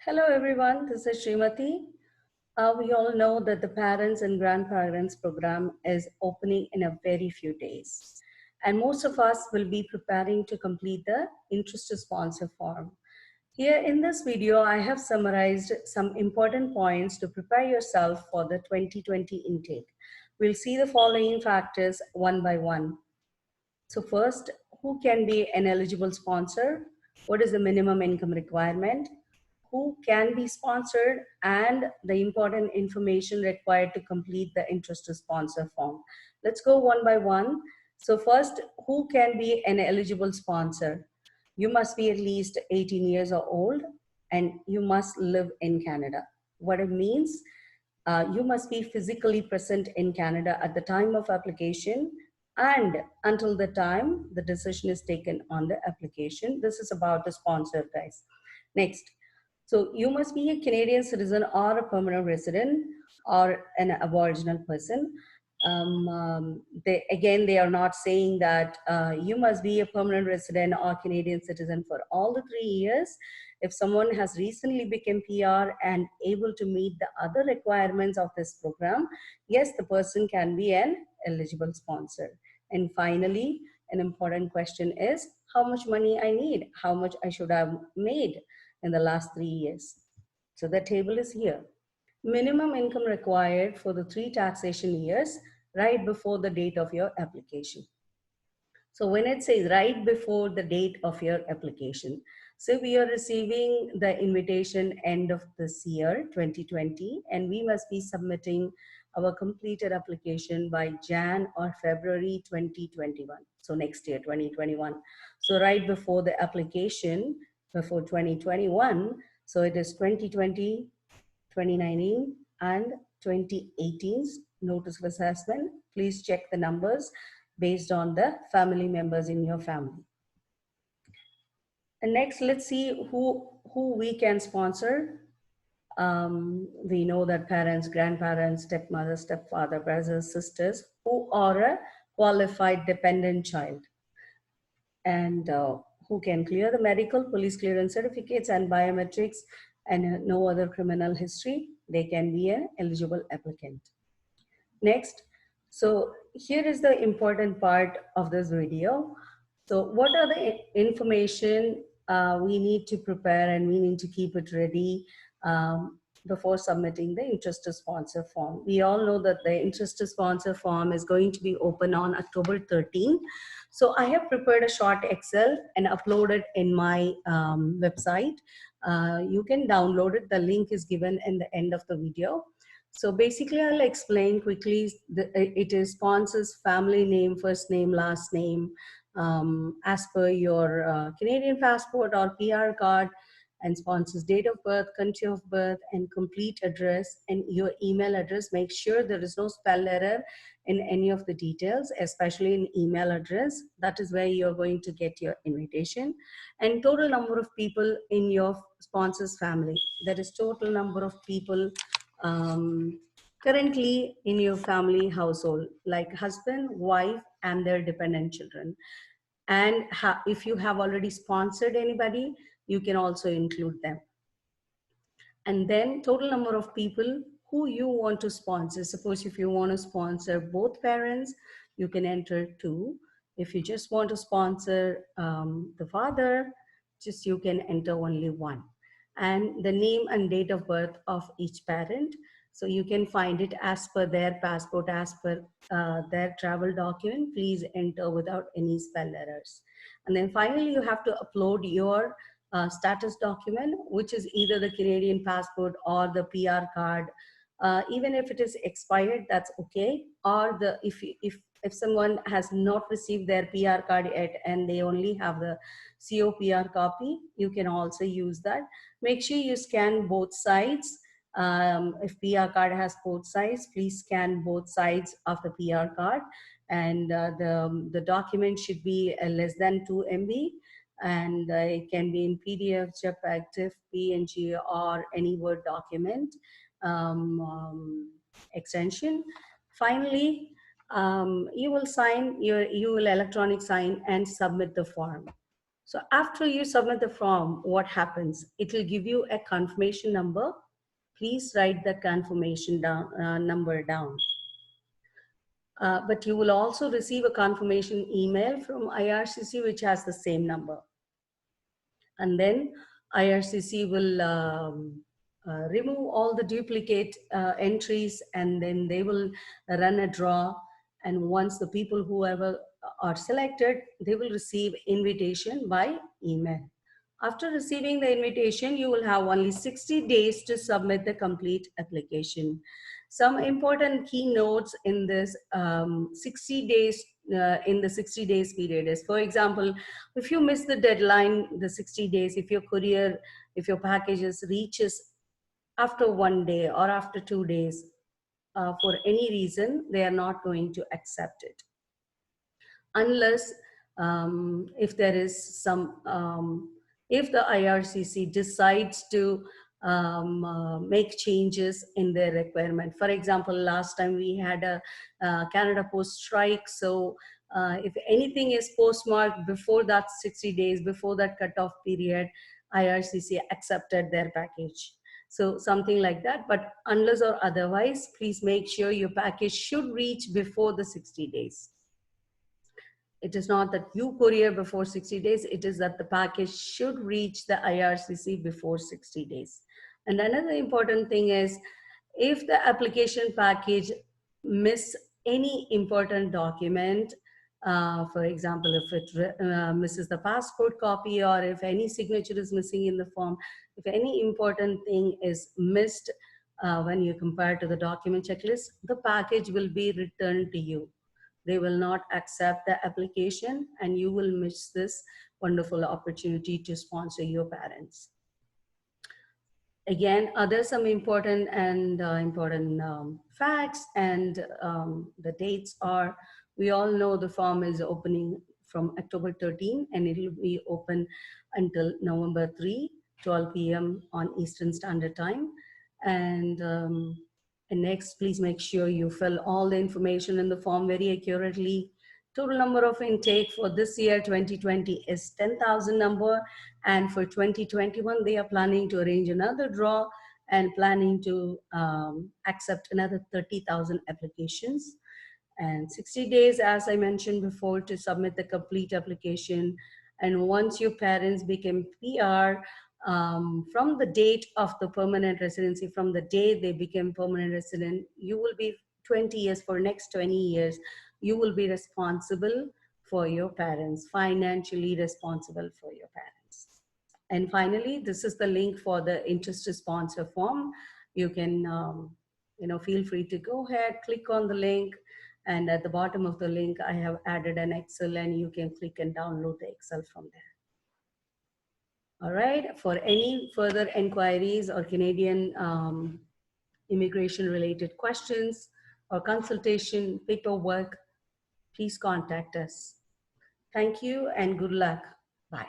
Hello everyone, this is Srimati. We all know that the parents and grandparents program is opening in a very few days. And most of us will be preparing to complete the interest to sponsor form. Here in this video, I have summarized some important points to prepare yourself for the 2020 intake. We'll see the following factors one by one. So first, who can be an eligible sponsor? What is the minimum income requirement? Who can be sponsored? And the important information required to complete the interest to sponsor form. Let's go one by one. So first, who can be an eligible sponsor? You must be at least 18 years or old and you must live in Canada. What it means, you must be physically present in Canada at the time of application and until the time the decision is taken on the application. This is about the sponsor, guys. Next, so you must be a Canadian citizen or a permanent resident or an Aboriginal person. They are not saying that you must be a permanent resident or Canadian citizen for all the 3 years. If someone has recently become PR and able to meet the other requirements of this program, yes, the person can be an eligible sponsor. And finally, an important question is how much money I need, how much I should have made in the last 3 years. So the table is here. Minimum income required for the 3 taxation years right before the date of your application. So when it says right before the date of your application, so we are receiving the invitation end of this year, 2020, and we must be submitting our completed application by Jan or February 2021. So next year, 2021. So right before the application, before 2021, so it is 2020, 2019, and 2018's notice of assessment. Please check the numbers based on the family members in your family. And next, let's see who we can sponsor. We know that parents, grandparents, stepmother, stepfather, brothers, sisters who are a qualified dependent child and who can clear the medical, police clearance certificates and biometrics and no other criminal history, they can be an eligible applicant. Next, so here is the important part of this video. So what are the information we need to prepare and we need to keep it ready before submitting the interest to sponsor form? We all know that the interest to sponsor form is going to be open on October 13. So I have prepared a short Excel and uploaded in my website. You can download it. The link is given in the end of the video. So basically, I'll explain quickly. It is sponsors family name, first name, last name, as per your Canadian passport or PR card, and sponsors date of birth, country of birth, and complete address, and your email address. Make sure there is no spell error in any of the details, especially in email address. That is where you're going to get your invitation. And total number of people in your sponsors family. That is total number of people currently in your family household, like husband, wife, and their dependent children. And if you have already sponsored anybody, you can also include them. And then total number of people who you want to sponsor. Suppose if you want to sponsor both parents, you can enter 2. If you just want to sponsor the father, just you can enter only 1. And the name and date of birth of each parent. So you can find it as per their passport, as per their travel document. Please enter without any spell errors. And then finally, you have to upload your status document, which is either the Canadian passport or the PR card. Even if it is expired, that's okay. Or if someone has not received their PR card yet and they only have the COPR copy, you can also use that. Make sure you scan both sides. If PR card has both sides, please scan both sides of the PR card. And the document should be less than 2 MB. And it can be in PDF, JPEG, TIFF, PNG, or any Word document extension. Finally, you will electronic sign and submit the form. So after you submit the form, what happens? It will give you a confirmation number. Please write the confirmation number down. But you will also receive a confirmation email from IRCC, which has the same number. And then IRCC will remove all the duplicate entries, and then they will run a draw. And once the people whoever are selected, they will receive invitation by email. After receiving the invitation, you will have only 60 days to submit the complete application. Some important keynotes in this 60 days, in the 60 days period is, for example, if you miss the deadline, the 60 days, if your courier, if your packages reaches after 1 day or after 2 days, for any reason, they are not going to accept it. Unless if there is some, if the IRCC decides to make changes in their requirement. For example, last time we had a Canada Post strike. So if anything is postmarked before that 60 days, before that cutoff period, IRCC accepted their package. So something like that. But unless or otherwise, please make sure your package should reach before the 60 days. It is not that you courier before 60 days, it is that the package should reach the IRCC before 60 days. And another important thing is, if the application package miss any important document, for example, if it misses the passport copy, or if any signature is missing in the form, if any important thing is missed when you compare to the document checklist, the package will be returned to you. They will not accept the application, and you will miss this wonderful opportunity to sponsor your parents. Again, there's some important facts, and the dates are, we all know the form is opening from October 13, and it will be open until November 3, 12 p.m. on Eastern Standard Time. And next, please make sure you fill all the information in the form very accurately. Total number of intake for this year, 2020, is 10,000 number. And for 2021, they are planning to arrange another draw and planning to accept another 30,000 applications. And 60 days, as I mentioned before, to submit the complete application. And once your parents become PR, from the date of the permanent residency, from the day they became permanent resident, you will be 20 years, for next 20 years, you will be responsible for your parents, financially responsible for your parents. And finally, this is the link for the interested sponsor form. You can, feel free to go ahead, click on the link. And at the bottom of the link, I have added an Excel, and you can click and download the Excel from there. All right, for any further inquiries or Canadian immigration related questions or consultation, paperwork, please contact us. Thank you and good luck. Bye.